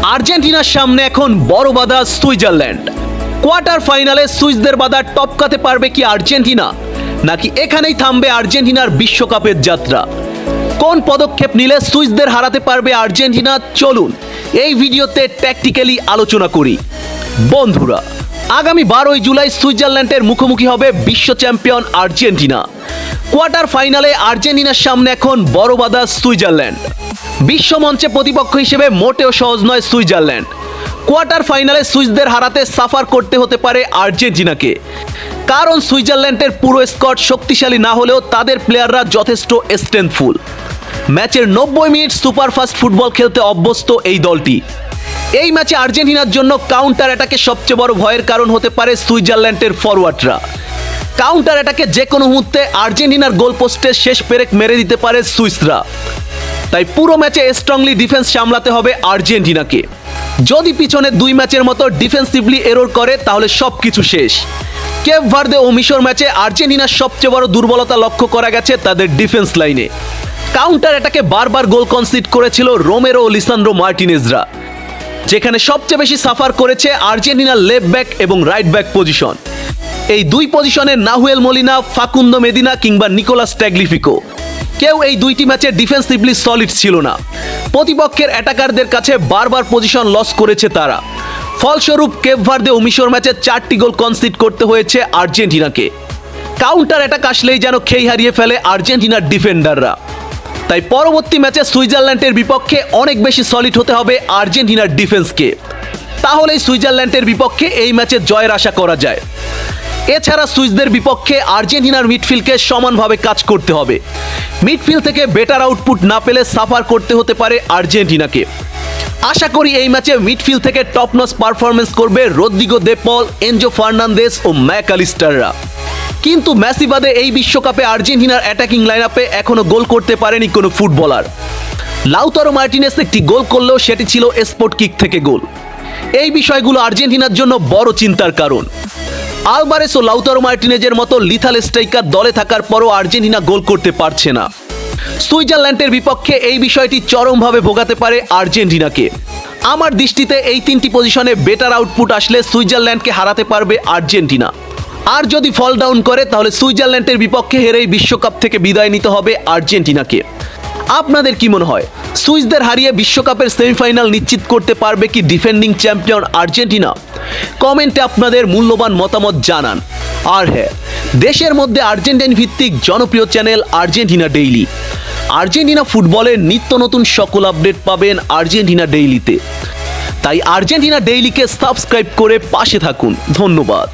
আর্জেন্টিনার সামনে এখন বড় বাধা সুইজারল্যান্ড। কোয়ার্টার ফাইনালে সুইসদের বাধা টপকাতে পারবে কি আর্জেন্টিনা, নাকি এখানেই থামবে আর্জেন্টিনার বিশ্বকাপের যাত্রা? কোন পদক্ষেপ নিলে সুইসদের হারাতে পারবে আর্জেন্টিনা, চলুন এই ভিডিওতে ট্যাকটিক্যালি আলোচনা করি। বন্ধুরা, আগামী 12 জুলাই সুইজারল্যান্ডের মুখোমুখি হবে বিশ্ব চ্যাম্পিয়ন আর্জেন্টিনা। কোয়ার্টার ফাইনালে আর্জেন্টিনার সামনে এখন বড় বাধা সুইজারল্যান্ড। বিশ্ব মঞ্চে প্রতিপক্ষ হিসেবে মোটেও সহজ নয় সুইজারল্যান্ড। কোয়ার্টার ফাইনালে সুইসদের হারাতে সাফার করতে হতে পারে আর্জেন্টিনাকে, কারণ সুইজারল্যান্ডের পুরো স্কোয়াড শক্তিশালী না হলেও তাদের প্লেয়াররা যথেষ্ট স্ট্রেংথফুল। ম্যাচের 90 মিনিট সুপারফাস্ট ফুটবল খেলতে অভ্যস্ত এই দলটি। এই ম্যাচে আর্জেন্টিনার জন্য কাউন্টার অ্যাটাকে সবচেয়ে বড় ভয়ের কারণ হতে পারে সুইজারল্যান্ডের ফরওয়ার্ডরা। কাউন্টার অ্যাটাকে যে কোনো মুহূর্তে আর্জেন্টিনার গোল পোস্টের শেষ পেরেক মেরে দিতে পারে সুইসরা। তাই পুরো ম্যাচে স্ট্রংলি ডিফেন্স সামলাতে হবে আর্জেন্টিনাকে। যদি পিছনে 2 ম্যাচের মতো ডিফেন্সিভলি এরর করে তাহলে সব কিছু শেষ। কেপ ভার্দে ও মিশর ম্যাচে আর্জেন্টিনার সবচেয়ে বড় দুর্বলতা লক্ষ্য করা গেছে তাদের ডিফেন্স লাইনে। কাউন্টার অ্যাটাকে বারবার গোল কনসিড করেছিল রোমেরো ও লিসান্দ্রো মার্টিনেজরা, যেখানে সবচেয়ে বেশি সাফার করেছে আর্জেন্টিনার লেফট ব্যাক এবং রাইট ব্যাক পজিশন। এই 2 পজিশনে নাহুয়েল মলিনা, ফাকুন্দো মেদিনা কিংবা নিকোলাস ট্যাগলিফিকো, কেউ এই 2টি ম্যাচে ডিফেন্সিভলি সলিড ছিল না। প্রতিপক্ষের অ্যাটাকারদের কাছে বারবার পজিশন লস করেছে তারা। ফলস্বরূপ কেপ ভার্দে ও মিশর ম্যাচে 4টি গোল কনসিড করতে হয়েছে আর্জেন্টিনাকে। কাউন্টার অ্যাটাক আসলেই যেন খেই হারিয়ে ফেলে আর্জেন্টিনার ডিফেন্ডাররা। তাই পরবর্তী ম্যাচে সুইজারল্যান্ডের বিপক্ষে অনেক বেশি সলিড হতে হবে আর্জেন্টিনার ডিফেন্সকে, তাহলেই সুইজারল্যান্ডের বিপক্ষে এই ম্যাচে জয়ের আশা করা যায়। এছাড়া সুইসদের বিপক্ষে আর্জেন্টিনার মিডফিল্ডকে সমানভাবে কাজ করতে হবে। মিডফিল্ড থেকে বেটার আউটপুট না পেলে সাফার করতে হতে পারে আর্জেন্টিনাকে। আশা করি এই ম্যাচে মিডফিল্ড থেকে টপ নচ পারফরমেন্স করবে রদ্রিগো দে পল, এনজো ফার্নান্দেজ ও ম্যাকঅ্যালিস্টাররা। কিন্তু মেসি বাদে এই বিশ্বকাপে আর্জেন্টিনার অ্যাটাকিং লাইনআপে এখনো গোল করতে পারেনি কোনো ফুটবলার। লাউতারো মার্টিনেজ একটি গোল করলেও সেটি ছিল স্পট কিক থেকে গোল। এই বিষয়গুলো আর্জেন্টিনার জন্য বড় চিন্তার কারণ। আলভারেস ও লাউতারো মার্টিনেজের মতো লিথাল স্ট্রাইকার দলে থাকার পরও আর্জেন্টিনা গোল করতে পারছে না। সুইজারল্যান্ডের বিপক্ষে এই বিষয়টি চরমভাবে ভোগাতে পারে আর্জেন্টিনাকে। আমার দৃষ্টিতে এই 3টি পজিশনে বেটার আউটপুট আসলে সুইজারল্যান্ডকে হারাতে পারবে আর্জেন্টিনা। আর যদি ফল ডাউন করে তাহলে সুইজারল্যান্ডের বিপক্ষে হেরেই বিশ্বকাপ থেকে বিদায় নিতে হবে আর্জেন্টিনাকে। আপনাদের কি মনে হয়, সুইসদের হারিয়ে বিশ্বকাপের সেমিফাইনাল নিশ্চিত করতে পারবে কি ডিফেন্ডিং চ্যাম্পিয়ন আর্জেন্টিনা? কমেন্টে আপনাদের মূল্যবান মতামত জানান। আর হ্যাঁ, দেশের মধ্যে আর্জেন্টাইন ভিত্তিক জনপ্রিয় চ্যানেল আর্জেন্টিনা ডেইলি। আর্জেন্টিনা ফুটবলের নিত্য নতুন সকল আপডেট পাবেন আর্জেন্টিনা ডেইলিতে। তাই আর্জেন্টিনা ডেইলিকে সাবস্ক্রাইব করে পাশে থাকুন। ধন্যবাদ।